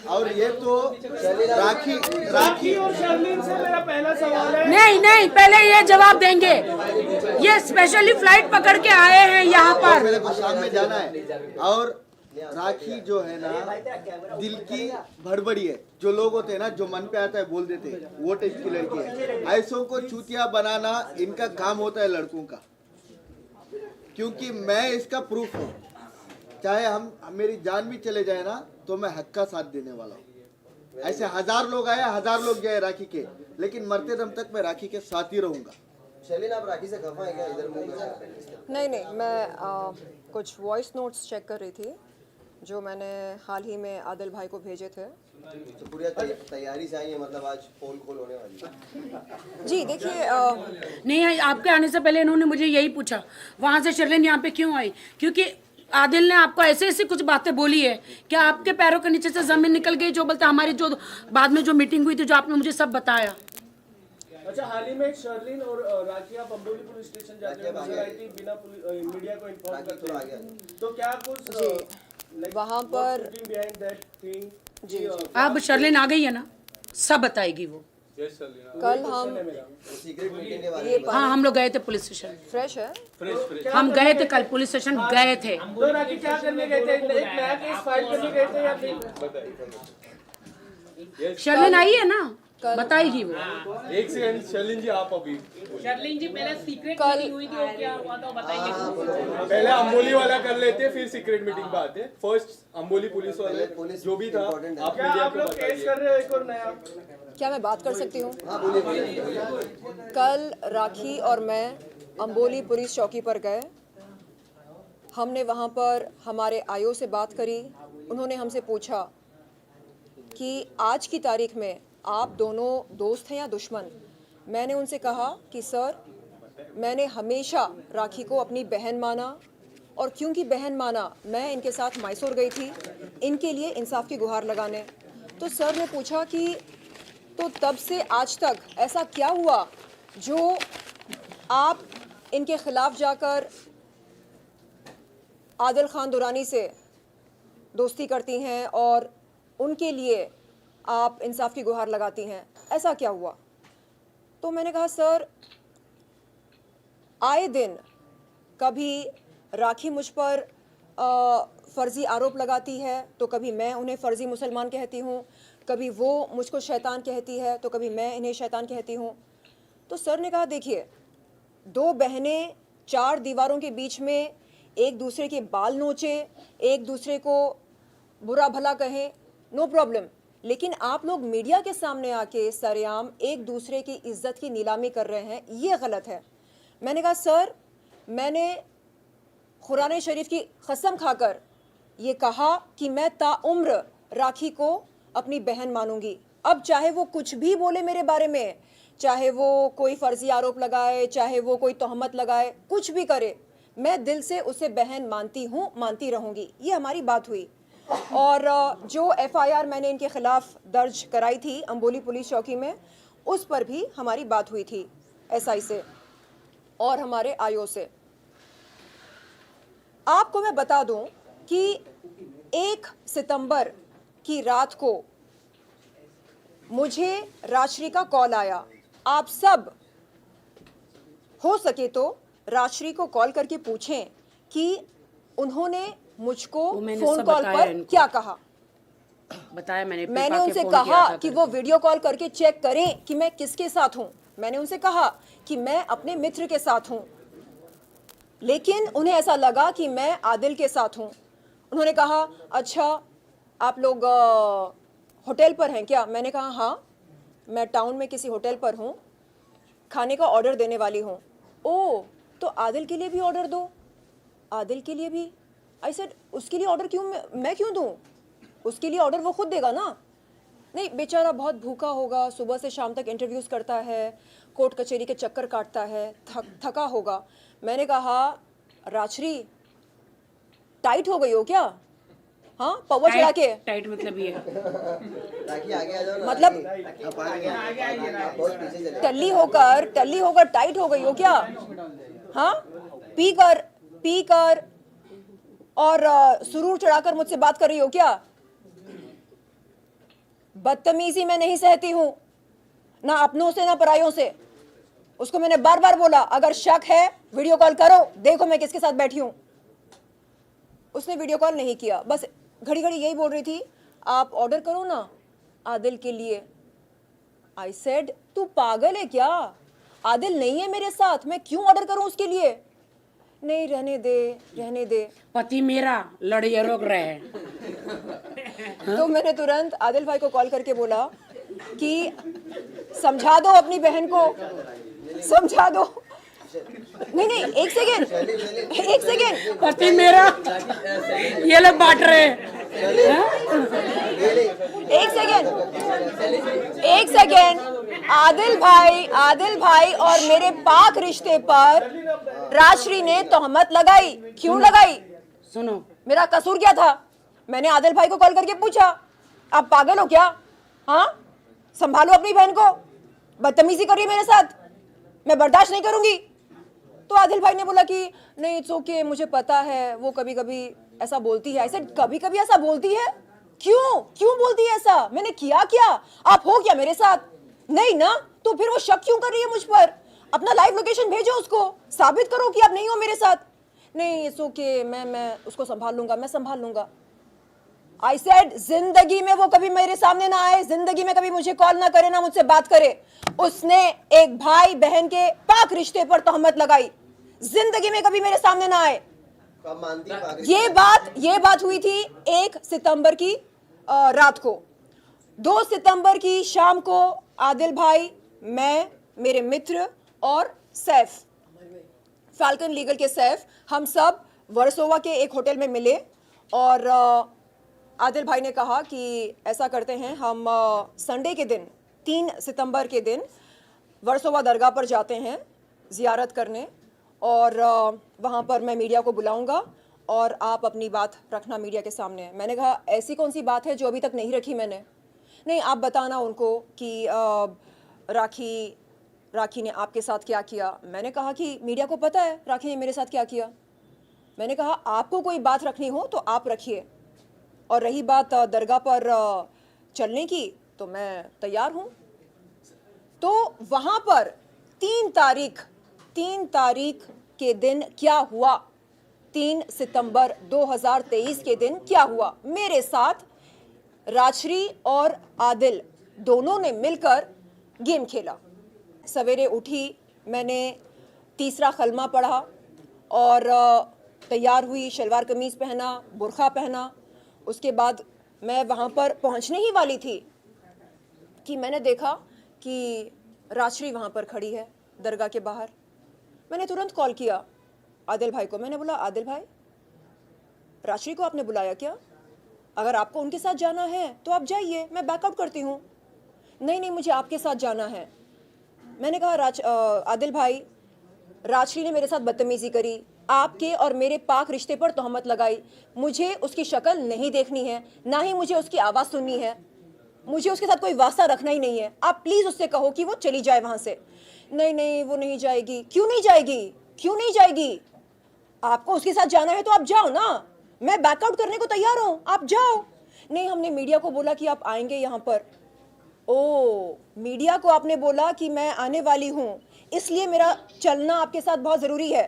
और ये तो राखी राखी और शर्लिन से मेरा पहला सवाल है। नहीं नहीं, पहले ये जवाब देंगे। ये स्पेशली फ्लाइट पकड़ के आए हैं यहाँ पर। मेरे को शाम में जाना है। और राखी जो है ना, दिल की भड़बड़ी है। जो लोग होते हैं ना, जो मन पे आता है बोल देते हैं, वो टाइप की लड़की है। ऐसों को चूतिया बनाना इनका काम होता है लड़कों का, क्योंकि मैं इसका प्रूफ हूँ। चाहे हम मेरी जान भी चले जाए ना, तो मैं हक का साथ देने वाला हूँ। ऐसे 1000 लोग आए, 1000 लोग गए राखी के, लेकिन मरते दम तक मैं राखी के साथ ही रहूंगा। शर्लिन, आप राखी से खफा हैं क्या? इधर नहीं, मैं कुछ वॉइस नोट्स चेक कर रही थी जो मैंने हाल ही में आदिल भाई को भेजे थे। तो पूरी तैयारी से आई है, मतलब आज पोल खोल होने वाली है। जी देखिए, नहीं, आपके आने से पहले इन्होंने मुझे यही पूछा वहाँ से शर्लिन यहाँ पे क्यों आई, क्योंकि आदिल ने आपको ऐसे ऐसी कुछ बातें बोली है कि आपके पैरों के नीचे से जमीन निकल गई। जो बोलते हमारी जो बाद में जो मीटिंग हुई थी, जो आपने मुझे सब बताया। अच्छा, हाल ही में शर्लिन और राखी आप अम्बोली पुलिस स्टेशन जाते नजर आई थी बिना मीडिया को इन्फॉर्म करते। तो क्या कुछ वहाँ पर बिहाइंड दैट थिंग? जी अब शर्लिन आ गई है ना, सब बताएगी वो। कल हम सीक्रेट मीटिंग के बारे में हाँ, हम लोग गए थे पुलिस स्टेशन। फ्रेश है। हम गए थे कल पुलिस स्टेशन गए थे। तो राखी क्या करने गए थे? एक नया केस फाइल करने गए थे या फिर? शर्लिन आई है ना, बताएगी वो। एक सेकंड शर्लिन जी, आप अभी शर्लिन जी पहले सीक्रेट कल- मीटिंग हुई थी, वो क्या हुआ था बताइए। पहले अम्बोली वाला कर लेते, फिर सीक्रेट मीटिंग पे आते। फर्स्ट अम्बोली पुलिस वाले जो भी था, important है। आप क्या मीडिया आप को लोग केस बताइए। कर रहे हो एक और नया? क्या मैं बात कर सकती हूँ? हाँ, बोलिए। कल राखी और मैं अम्बोली पुलिस चौकी पर गए। हमने वहाँ पर हमारे आईओ से बात करी। उन्होंने हमसे पूछा कि आज की तारीख में आप दोनों दोस्त हैं या दुश्मन। मैंने उनसे कहा कि सर, मैंने हमेशा राखी को अपनी बहन माना, और क्योंकि बहन माना मैं इनके साथ मैसूर गई थी इनके लिए इंसाफ की गुहार लगाने। तो सर ने पूछा कि तो तब से आज तक ऐसा क्या हुआ जो आप इनके खिलाफ जाकर आदिल खान दुरानी से दोस्ती करती हैं और उनके लिए आप इंसाफ की गुहार लगाती हैं, ऐसा क्या हुआ? तो मैंने कहा सर, आए दिन कभी राखी मुझ पर फ़र्ज़ी आरोप लगाती है, तो कभी मैं उन्हें फ़र्ज़ी मुसलमान कहती हूँ, कभी वो मुझको शैतान कहती है, तो कभी मैं इन्हें शैतान कहती हूँ। तो सर ने कहा देखिए, दो बहनें 4 दीवारों के बीच में एक दूसरे के बाल नोचे, एक दूसरे को बुरा भला कहें, नो प्रॉब्लम, लेकिन आप लोग मीडिया के सामने आके सरेआम एक दूसरे की इज्जत की नीलामी कर रहे हैं, ये गलत है। मैंने कहा सर, मैंने कुरान शरीफ की कसम खाकर ये कहा कि मैं ताउम्र राखी को अपनी बहन मानूंगी। अब चाहे वो कुछ भी बोले मेरे बारे में, चाहे वो कोई फर्जी आरोप लगाए, चाहे वो कोई तोहमत लगाए, कुछ भी करे, मैं दिल से उसे बहन मानती हूँ, मानती रहूँगी। ये हमारी बात हुई। और जो FIR मैंने इनके खिलाफ दर्ज कराई थी अम्बोली पुलिस चौकी में, उस पर भी हमारी बात हुई थी SI से और हमारे IO से। आपको मैं बता दूं कि 1 सितंबर की रात को मुझे राजश्री का कॉल आया। आप सब हो सके तो राजश्री को कॉल करके पूछें कि उन्होंने मुझको फोन कॉल पर क्या कहा। बताया मैंने उनसे कहा कि वो वीडियो कॉल करके चेक करें कि मैं किसके साथ हूं। मैंने उनसे कहा कि मैं अपने मित्र के साथ हूं, लेकिन उन्हें ऐसा लगा कि मैं आदिल के साथ हूं। उन्होंने कहा अच्छा, आप लोग होटल पर हैं क्या? मैंने कहा हाँ, मैं टाउन में किसी होटल पर हूँ, खाने का ऑर्डर देने वाली हूँ। ओह, तो आदिल के लिए भी ऑर्डर दो। आदिल के लिए भी? आई सेड उसके लिए ऑर्डर क्यों, मैं क्यों दूँ? उसके लिए ऑर्डर वो खुद देगा ना। नहीं, बेचारा बहुत भूखा होगा, सुबह से शाम तक इंटरव्यूज़ करता है, कोर्ट कचहरी के चक्कर काटता है, थका होगा। मैंने कहा राजश्री, टाइट हो गई हो क्या? हाँ, पवा चढ़ा के। टाइट मतलब ये राखी आगे आ जाओ ना। मतलब टल्ली होकर टाइट हो गई हो क्या? हाँ, पी कर पीकर और सुरूर चढ़ाकर मुझसे बात कर रही हो क्या? बदतमीजी मैं नहीं सहती हूं, ना अपनों से ना परायों से। उसको मैंने बार बार बोला, अगर शक है वीडियो कॉल करो, देखो मैं किसके साथ बैठी हूं। उसने वीडियो कॉल नहीं किया, बस घड़ी घड़ी यही बोल रही थी, आप ऑर्डर करो ना आदिल के लिए। आई सेड, तू पागल है क्या? आदिल नहीं है मेरे साथ, मैं क्यों ऑर्डर करूं उसके लिए? नहीं, रहने दे, रहने दे। पति मेरा लड़िए रोक रहे हैं। तो मैंने तुरंत आदिल भाई को कॉल करके बोला कि समझा दो अपनी बहन को, समझा दो। नहीं नहीं, एक सेकेंड, एक सेकेंड। पति मेरा ये लोग बांट रहे हैं। एक सेकेंड, एक सेकेंड। आदिल भाई और मेरे पाक रिश्ते पर राजश्री ने तोहमत लगाई। क्यों लगाई? सुनो, मेरा कसूर क्या था? मैंने आदिल भाई को कॉल करके पूछा, आप पागल हो क्या? हाँ, संभालो अपनी बहन को, बदतमीजी कर रही है मेरे साथ, मैं बर्दाश्त नहीं करूंगी। तो आदिल भाई ने बोला कि नहीं, इट्स ओके, मुझे पता है वो कभी कभी ऐसा बोलती है। ऐसे कभी कभी ऐसा बोलती है? क्यों क्यों बोलती है ऐसा? मैंने किया क्या? आप हो क्या मेरे साथ? नहीं ना, तो फिर वो शक क्यों कर रही है मुझ पर? अपना लाइव लोकेशन भेजो उसको, साबित करो कि आप नहीं हो मेरे साथ। नहीं, इट्स ओके, मैं उसको संभाल लूंगा, मैं संभाल लूंगा। आई सेड, जिंदगी में वो कभी मेरे सामने ना आए, जिंदगी में कभी मुझे कॉल ना करे, ना मुझसे बात करे। उसने एक भाई बहन के पाक रिश्ते पर तोहमत लगाई, जिंदगी में कभी मेरे सामने ना आए। कब मानती? ये बात हुई थी 1 सितंबर की रात को। 2 सितंबर की शाम को आदिल भाई, मैं, मेरे मित्र और सैफ, फाल्कन लीगल के सैफ, हम सब वर्सोवा के एक होटल में मिले और आदिल भाई ने कहा कि ऐसा करते हैं, हम संडे के दिन 3 सितंबर के दिन वर्सोवा दरगाह पर जाते हैं ज़ियारत करने और वहाँ पर मैं मीडिया को बुलाऊंगा और आप अपनी बात रखना मीडिया के सामने। मैंने कहा, ऐसी कौन सी बात है जो अभी तक नहीं रखी मैंने? नहीं, आप बताना उनको कि राखी ने आपके साथ क्या किया। मैंने कहा कि मीडिया को पता है राखी ने मेरे साथ क्या किया। मैंने कहा, आपको कोई बात रखनी हो तो आप रखिए, और रही बात दरगाह पर चलने की, तो मैं तैयार हूँ। तो वहाँ पर 3 तारीख के दिन क्या हुआ, 3 सितंबर 2023 के दिन क्या हुआ? मेरे साथ राजश्री और आदिल दोनों ने मिलकर गेम खेला। सवेरे उठी, मैंने तीसरा खलमा पढ़ा और तैयार हुई, शलवार कमीज़ पहना, बुर्खा पहना। उसके बाद मैं वहाँ पर पहुँचने ही वाली थी कि मैंने देखा कि राजश्री वहाँ पर खड़ी है दरगाह के बाहर। मैंने तुरंत कॉल किया आदिल भाई को। मैंने बोला, आदिल भाई, राजश्री को आपने बुलाया क्या? अगर आपको उनके साथ जाना है तो आप जाइए, मैं बैकआउट करती हूँ। नहीं, मुझे आपके साथ जाना है। मैंने कहा, आदिल भाई, राजश्री ने मेरे साथ बदतमीजी करी, आपके और मेरे पाक रिश्ते पर तोहमत लगाई। मुझे उसकी शक्ल नहीं देखनी है, ना ही मुझे उसकी आवाज़ सुननी है, मुझे उसके साथ कोई वास्ता रखना ही नहीं है। आप प्लीज़ उससे कहो कि वो चली जाए वहाँ से। नहीं, वो नहीं जाएगी। क्यों नहीं जाएगी? क्यों नहीं जाएगी? आपको उसके साथ जाना है तो आप जाओ ना, मैं बैकआउट करने को तैयार हूँ, आप जाओ। नहीं, हमने मीडिया को बोला कि आप आएंगे यहाँ पर। ओ, मीडिया को आपने बोला कि मैं आने वाली हूँ, इसलिए मेरा चलना आपके साथ बहुत ज़रूरी है।